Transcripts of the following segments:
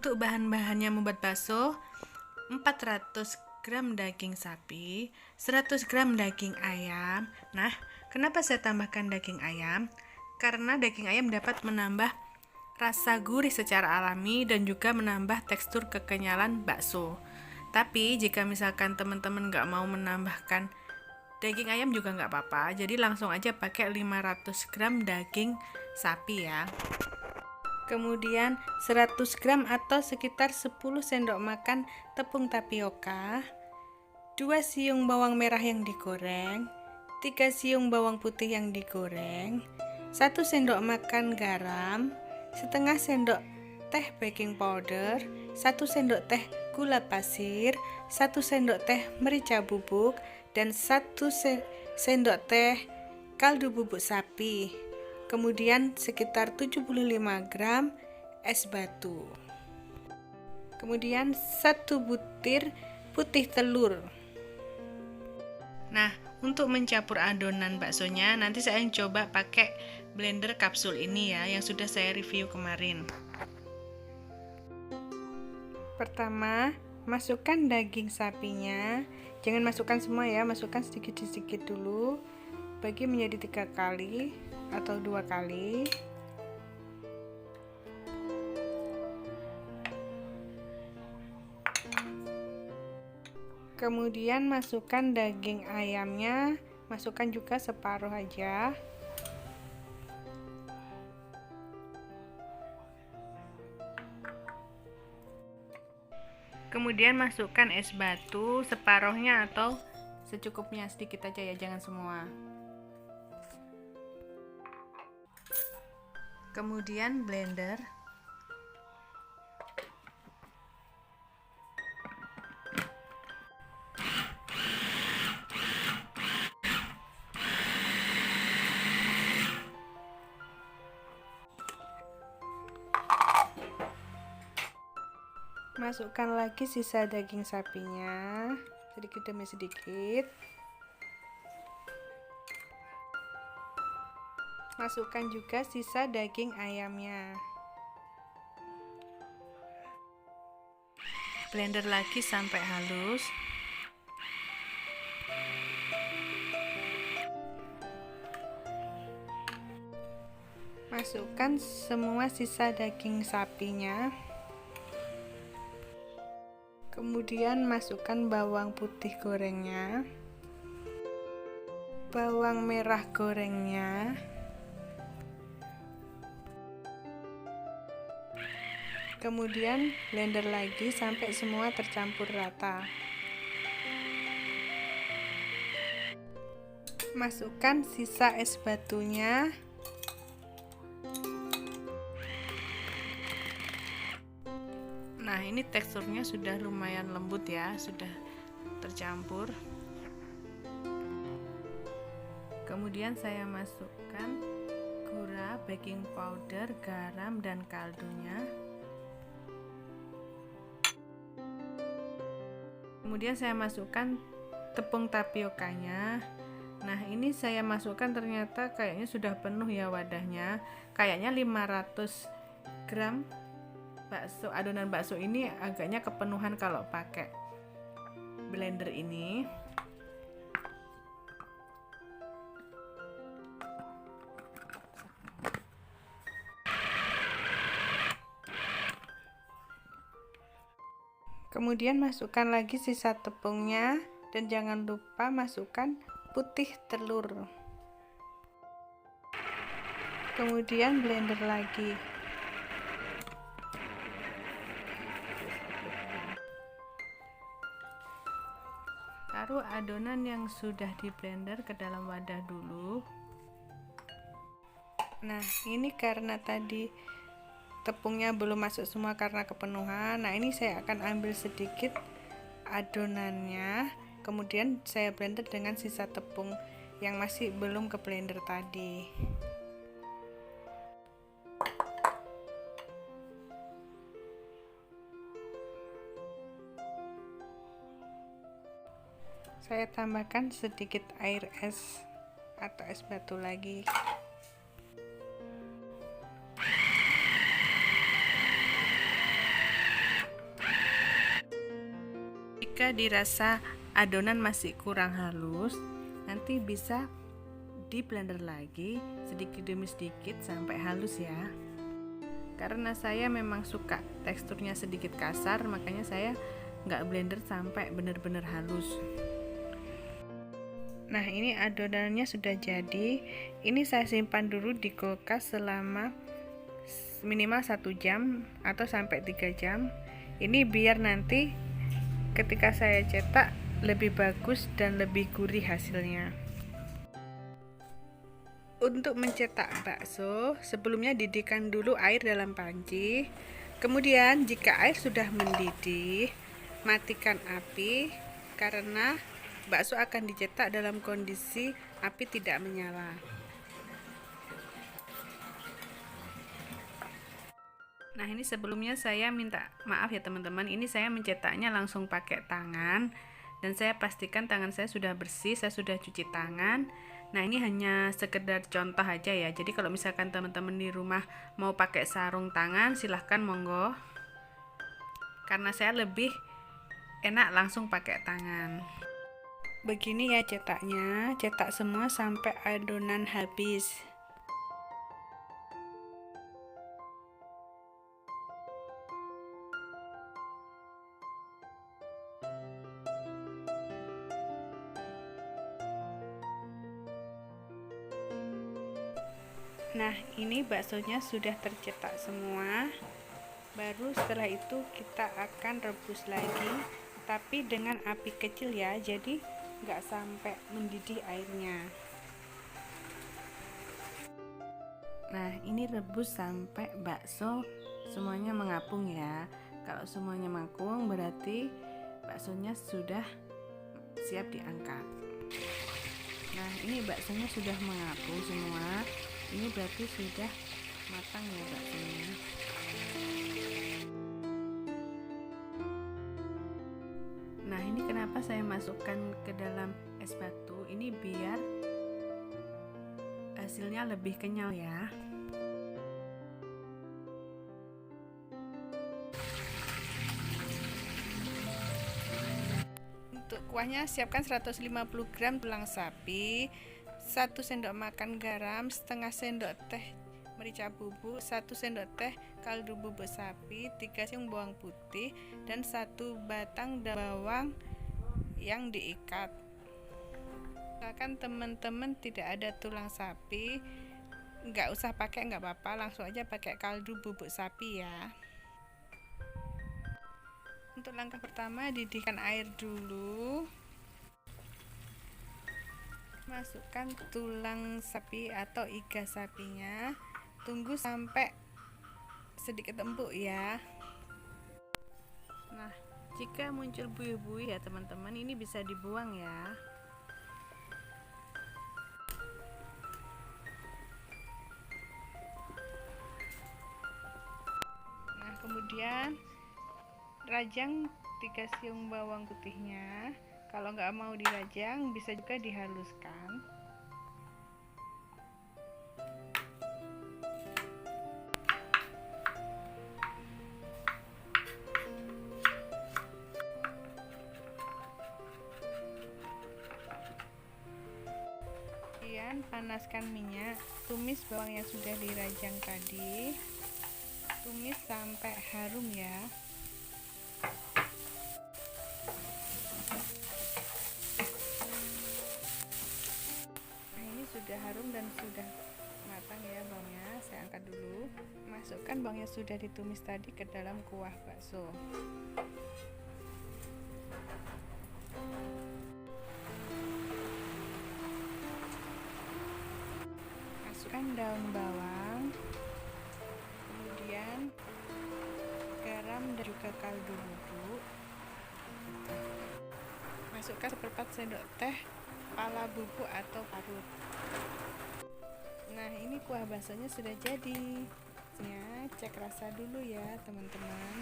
Untuk bahan-bahannya membuat bakso, 400 gram daging sapi, 100 gram daging ayam. Nah, kenapa saya tambahkan daging ayam? Karena daging ayam dapat menambah rasa gurih secara alami dan juga menambah tekstur kekenyalan bakso. Tapi jika misalkan teman-teman nggak mau menambahkan daging ayam juga nggak apa-apa, jadi langsung aja pakai 500 gram daging sapi ya. Kemudian 100 gram atau sekitar 10 sendok makan tepung tapioka, 2 siung bawang merah yang digoreng, 3 siung bawang putih yang digoreng, 1 sendok makan garam, setengah sendok teh baking powder, 1 sendok teh gula pasir, 1 sendok teh merica bubuk, dan 1 sendok teh kaldu bubuk sapi. Kemudian sekitar 75 gram es batu. Kemudian 1 butir putih telur. Nah, untuk mencampur adonan baksonya, nanti saya coba pakai blender kapsul ini ya, yang sudah saya review kemarin. Pertama, masukkan daging sapinya. Jangan masukkan semua ya, masukkan sedikit-sedikit dulu. Bagi menjadi 3 kali atau 2 kali. Kemudian masukkan daging ayamnya, masukkan juga separuh aja. Kemudian masukkan es batu separuhnya atau secukupnya, sedikit aja ya, jangan semua. Kemudian blender. Masukkan lagi sisa daging sapinya, sedikit demi sedikit. Masukkan juga sisa daging ayamnya. Blender lagi sampai halus. Masukkan semua sisa daging sapinya. Kemudian masukkan bawang putih gorengnya, bawang merah gorengnya, kemudian blender lagi sampai semua tercampur rata. Masukkan sisa es batunya. Nah, ini teksturnya sudah lumayan lembut ya, sudah tercampur. Kemudian saya masukkan gula, baking powder, garam, dan kaldunya. Kemudian saya masukkan tepung tapiokanya. Nah, ini saya masukkan ternyata kayaknya sudah penuh ya wadahnya. Kayaknya 500 gram bakso, adonan bakso ini agaknya kepenuhan kalau pakai blender ini. Kemudian masukkan lagi sisa tepungnya dan jangan lupa masukkan putih telur. Kemudian blender lagi. Taruh adonan yang sudah di blender ke dalam wadah dulu. Nah, ini karena tadi tepungnya belum masuk semua karena kepenuhan. Nah, ini saya akan ambil sedikit adonannya, kemudian saya blender dengan sisa tepung yang masih belum ke blender tadi. Saya tambahkan sedikit air es atau es batu lagi. Jika dirasa adonan masih kurang halus, nanti bisa di blender lagi sedikit demi sedikit sampai halus ya. Karena saya memang suka teksturnya sedikit kasar, makanya saya nggak blender sampai benar-benar halus. Nah, ini adonannya sudah jadi. Ini saya simpan dulu di kulkas selama minimal 1 jam atau sampai 3 jam. Ini biar nanti ketika saya cetak lebih bagus dan lebih gurih hasilnya. Untuk mencetak bakso, sebelumnya didihkan dulu air dalam panci. Kemudian jika air sudah mendidih, matikan api karena bakso akan dicetak dalam kondisi api tidak menyala. Nah, ini sebelumnya saya minta maaf ya teman-teman, ini saya mencetaknya langsung pakai tangan dan saya pastikan tangan saya sudah bersih, saya sudah cuci tangan. Nah, ini hanya sekedar contoh aja ya, jadi kalau misalkan teman-teman di rumah mau pakai sarung tangan silahkan monggo, karena saya lebih enak langsung pakai tangan. Begini ya cetaknya, cetak semua sampai adonan habis. Nah, ini baksonya sudah tercetak semua. Baru setelah itu kita akan rebus lagi, tapi dengan api kecil ya, jadi nggak sampai mendidih airnya. Nah, ini rebus sampai bakso semuanya mengapung ya. Kalau semuanya mengapung berarti baksonya sudah siap diangkat. Nah, ini baksonya sudah mengapung semua. Ini berarti sudah matang ya baksonya. Nah, ini kenapa saya masukkan ke dalam es batu? Ini biar hasilnya lebih kenyal ya. Untuk kuahnya siapkan 150 gram tulang sapi, 1 sendok makan garam, setengah sendok teh merica bubuk, 1 sendok teh kaldu bubuk sapi, 3 siung bawang putih, dan 1 batang bawang yang diikat. Misalkan teman-teman tidak ada tulang sapi, nggak usah pakai, nggak apa-apa, langsung aja pakai kaldu bubuk sapi ya. Untuk langkah pertama, didihkan air dulu. Masukkan tulang sapi atau iga sapinya, tunggu sampai sedikit empuk ya. Nah, jika muncul buih-buih ya teman-teman, ini bisa dibuang ya. Nah, kemudian rajang 3 siung bawang putihnya. Kalau nggak mau dirajang, bisa juga dihaluskan. Kemudian panaskan minyak, tumis bawang yang sudah dirajang tadi. Tumis sampai harum ya. Sudah harum dan sudah matang ya bawangnya. Saya angkat dulu. Masukkan bawang yang sudah ditumis tadi ke dalam kuah bakso. Masukkan daun bawang, kemudian garam dan juga kaldu bubuk. Masukkan 1/4 sendok teh pala bubuk atau parut. Nah, ini kuah baksonya sudah jadi. Cek rasa dulu ya teman-teman.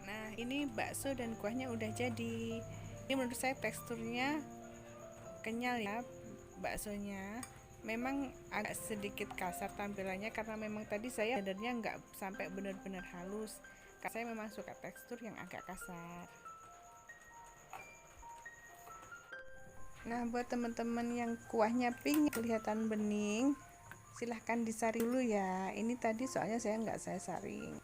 Nah, ini bakso dan kuahnya udah jadi. Ini menurut saya teksturnya kenyal ya baksonya. Memang agak sedikit kasar tampilannya karena memang tadi saya sebenarnya nggak sampai benar-benar halus. Saya memang suka tekstur yang agak kasar. Nah, buat teman-teman yang kuahnya pink kelihatan bening, silahkan disaring dulu ya. Ini tadi soalnya saya saring.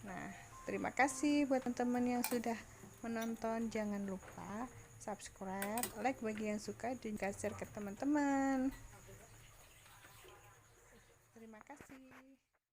Nah, terima kasih buat teman-teman yang sudah menonton. Jangan lupa subscribe, like bagi yang suka, dan share ke teman-teman.